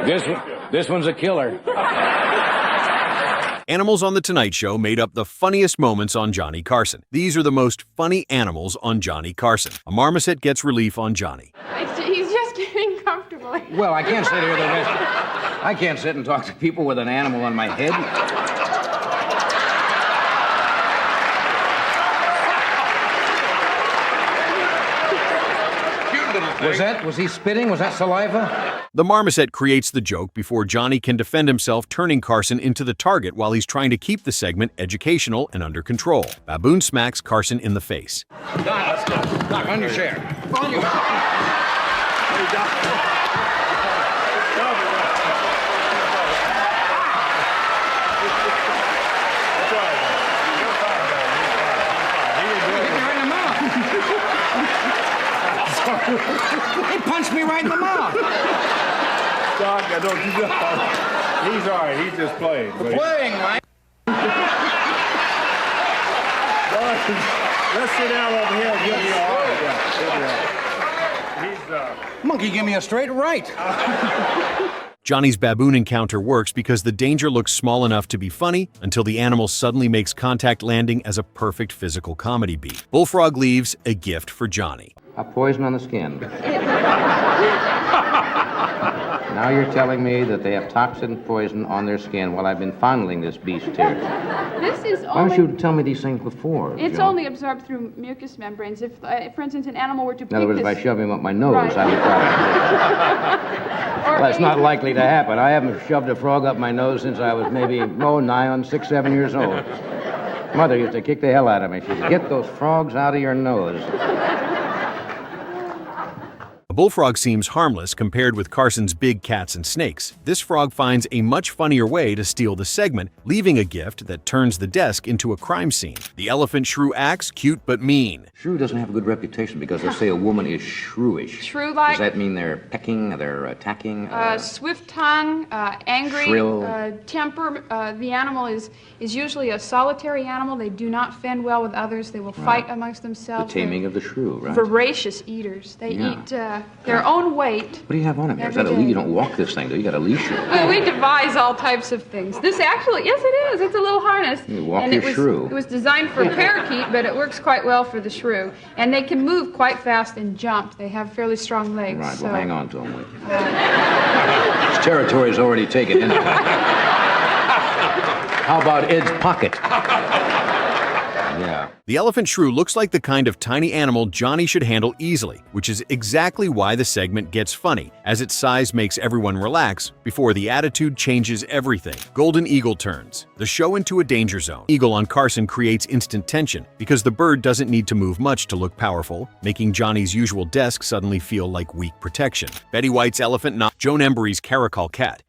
This one's a killer. Animals on The Tonight Show made up the funniest moments on Johnny Carson. These are the most funny animals on Johnny Carson. A marmoset gets relief on Johnny. He's just getting comfortable. Well, I can't sit here the rest. I can't sit and talk to people with an animal on my head. Was he spitting? Was that saliva? The marmoset creates the joke before Johnny can defend himself, turning Carson into the target while he's trying to keep the segment educational and under control. Baboon smacks Carson in the face. Doc, let's go. Doc, on your chair. On your He punched me right in the mouth. Doc, I don't do that. He's all right. He's just playing. Playing, Mike. Let's sit down over here and give you all right. He's, Monkey, give me a straight right. Johnny's baboon encounter works because the danger looks small enough to be funny until the animal suddenly makes contact, landing as a perfect physical comedy beat. Bullfrog leaves a gift for Johnny. A poison on the skin. Now you're telling me that they have toxin poison on their skin while I've been fondling this beast here. This is Why only... don't you tell me these things before, It's Joan? only absorbed through mucous membranes. If, for instance, an animal were to In other words, if I shove him up my nose, Right. I would probably... Well, that's not likely to happen. I haven't shoved a frog up my nose since I was maybe, nigh on 6, 7 years old. Mother used to kick the hell out of me. She said, "Get those frogs out of your nose." A bullfrog seems harmless compared with Carson's big cats and snakes. This frog finds a much funnier way to steal the segment, leaving a gift that turns the desk into a crime scene. The elephant Shrew acts cute but mean. Shrew doesn't have a good reputation because they say a woman is shrewish. Shrew-like. Does that mean they're pecking, they're attacking? Swift tongue, angry, Shrill. temper. The animal is usually a solitary animal. They do not fend well with others. They will fight amongst The themselves. taming of the shrew, right? Voracious eaters. They eat their own weight. What do you have on him here? Is Every that a leash? day. You don't walk this thing, do you? You got a leash here. Well, we devise all types of things. This actually, yes, it is. It's a little harness. You walk and your it was, shrew. It was designed for a parakeet, but it works quite well for the shrew. And they can move quite fast and jump. They have fairly strong legs. Right, so. well, hang on to him. His territory is already taken. How about Ed's pocket? Yeah. The elephant Shrew looks like the kind of tiny animal Johnny should handle easily, which is exactly why the segment gets funny, as its size makes everyone relax before the attitude changes everything. Golden Eagle turns the show into a danger zone. Eagle on Carson creates instant tension because the bird doesn't need to move much to look powerful, making Johnny's usual desk suddenly feel like weak protection. Betty White's elephant knocks Joan Embry's Caracal cat.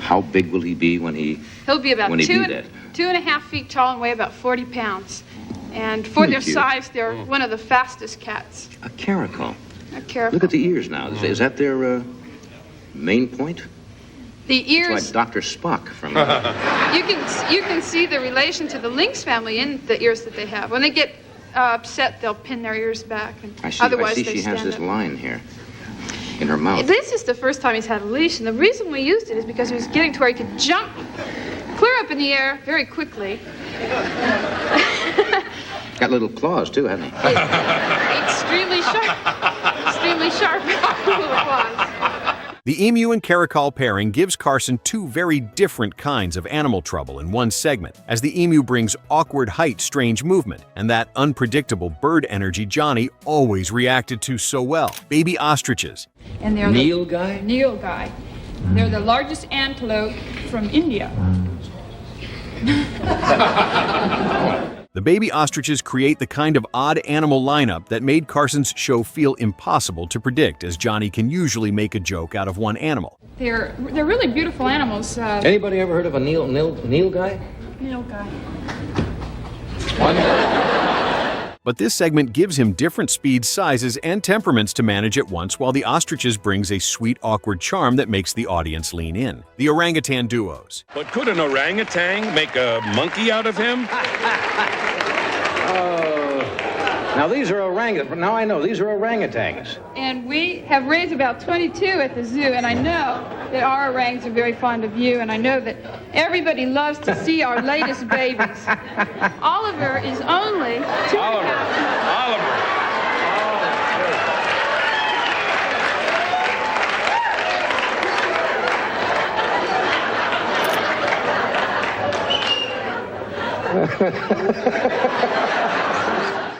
How big will he be when he... He'll be about When he do 2.5 feet tall and weigh about 40 pounds. And for their cute. size, they're one of the fastest cats. A caracal. A caracal. Look at the ears now. Is that their main point? The It's ears. like Dr. Spock from... You can see the relation to the lynx family in the ears that they have. When they get upset, they'll pin their ears back. And I see otherwise, she they has stand this up. line here in her mouth. This is the first time he's had a leash, and the reason we used it is because he was getting to where he could jump clear up in the air very quickly. Got little claws, too, hasn't he? Extremely sharp little claws. The emu and caracal pairing gives Carson two very different kinds of animal trouble in one segment, as the emu brings awkward height, strange movement, and that unpredictable bird energy Johnny always reacted to so well. Baby ostriches. And they're Nilgai? Nilgai. They're the largest antelope from India. The baby ostriches create the kind of odd animal lineup that made Carson's show feel impossible to predict, as Johnny can usually make a joke out of one animal. They're really beautiful animals. Anybody ever heard of a Nilgai? Nilgai. But this segment gives him different speeds, sizes, and temperaments to manage at once, while the ostriches brings a sweet, awkward charm that makes the audience lean in. The Orangutan Duos. But could an orangutan make a monkey out of him? Now, these are orangutans. Now I know, these are orangutans. And we have raised about 22 at the zoo, and I know that our orangs are very fond of you, and I know that everybody loves to see our latest babies. Oliver is only 2 Oliver.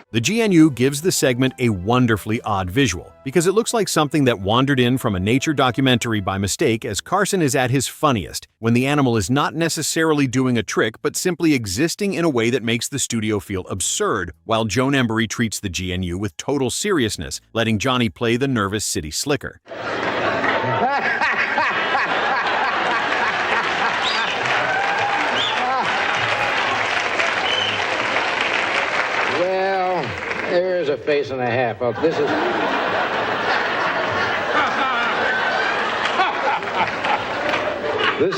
The GNU gives the segment a wonderfully odd visual, because it looks like something that wandered in from a nature documentary by mistake as Carson is at his funniest, when the animal is not necessarily doing a trick but simply existing in a way that makes the studio feel absurd, while Joan Embry treats the GNU with total seriousness, letting Johnny play the nervous city slicker. There's a face and a half. Oh, this is...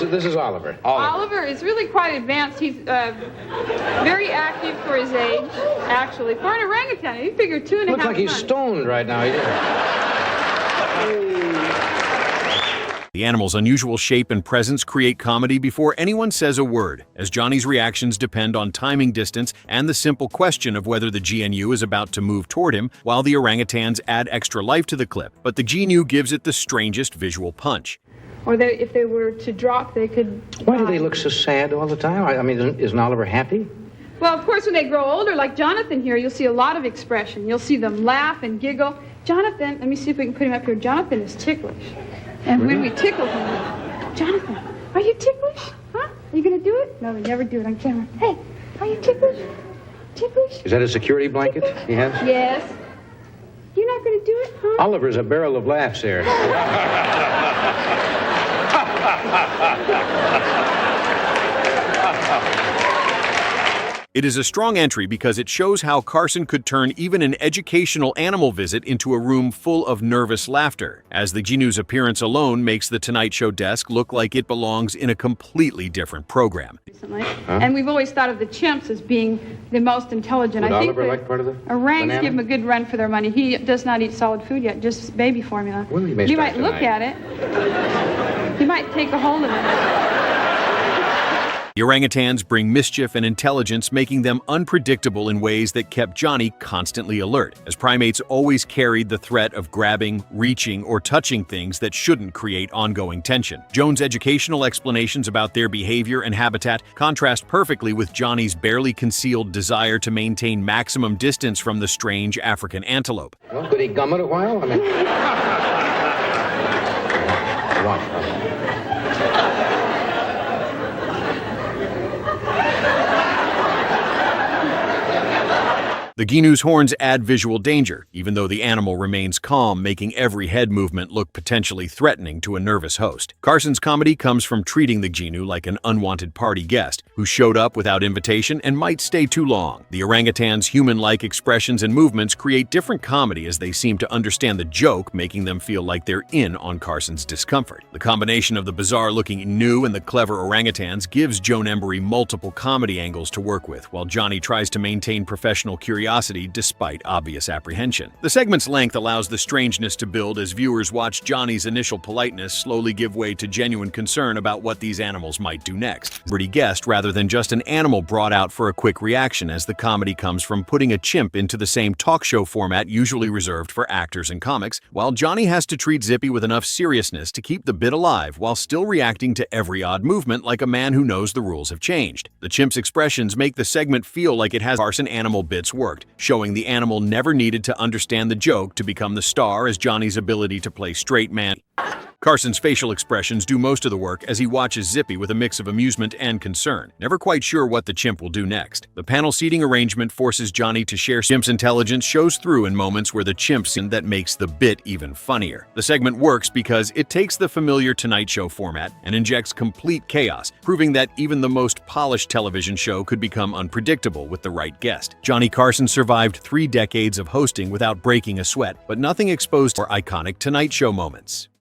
This is Oliver. Oliver is really quite advanced. He's very active for his age, actually. For an orangutan, he figured 2.5 months. Looks like he's stoned right now. The animal's unusual shape and presence create comedy before anyone says a word, as Johnny's reactions depend on timing distance and the simple question of whether the GNU is about to move toward him, while the orangutans add extra life to the clip, but the GNU gives it the strangest visual punch. Or if they were to drop, they could... Why do they look so sad all the time? I mean, isn't Oliver happy? Well, of course, when they grow older, like Jonathan here, you'll see a lot of expression. You'll see them laugh and giggle. Jonathan, let me see if we can put him up here. Jonathan is ticklish. And when we tickle him, Jonathan, are you ticklish? Huh? Are you going to do it? No, they never do it on camera. Hey, are you ticklish? Ticklish? Is that a security blanket he has? Yes. You're not going to do it, huh? Oliver's a barrel of laughs here. It is a strong entry because it shows how Carson could turn even an educational animal visit into a room full of nervous laughter, as the GNU's appearance alone makes the Tonight Show desk look like it belongs in a completely different program. Recently. And we've always thought of the chimps as being the most intelligent. Would I think Oliver like part of the orangs banana? give him a good run for their money. He does not eat solid food yet, just baby formula. Well, he may you start might look tonight. at it. You might take a hold of it. The orangutans bring mischief and intelligence, making them unpredictable in ways that kept Johnny constantly alert, as primates always carried the threat of grabbing, reaching, or touching things that shouldn't create ongoing tension. Joan's educational explanations about their behavior and habitat contrast perfectly with Johnny's barely concealed desire to maintain maximum distance from the strange African antelope. Well, could he gum it a while? I mean... Watch. The GNU's horns add visual danger, even though the animal remains calm, making every head movement look potentially threatening to a nervous host. Carson's comedy comes from treating the GNU like an unwanted party guest, who showed up without invitation and might stay too long. The orangutan's human-like expressions and movements create different comedy as they seem to understand the joke, making them feel like they're in on Carson's discomfort. The combination of the bizarre-looking gnu and the clever orangutans gives Joan Embry multiple comedy angles to work with, while Johnny tries to maintain professional curiosity despite obvious apprehension. The segment's length allows the strangeness to build as viewers watch Johnny's initial politeness slowly give way to genuine concern about what these animals might do next. Pretty guest rather than just an animal brought out for a quick reaction, as the comedy comes from putting a chimp into the same talk show format usually reserved for actors and comics, while Johnny has to treat Zippy with enough seriousness to keep the bit alive while still reacting to every odd movement like a man who knows the rules have changed. The chimp's expressions make the segment feel like it has Carson animal bits worked, showing the animal never needed to understand the joke to become the star, as Johnny's ability to play straight man. Carson's facial expressions do most of the work as he watches Zippy with a mix of amusement and concern, never quite sure what the chimp will do next. The panel seating arrangement forces Johnny to share. Chimp's intelligence shows through in moments where the chimp's in that makes the bit even funnier. The segment works because it takes the familiar Tonight Show format and injects complete chaos, proving that even the most polished television show could become unpredictable with the right guest. Johnny Carson survived 3 decades of hosting without breaking a sweat, but nothing exposed for iconic Tonight Show moments.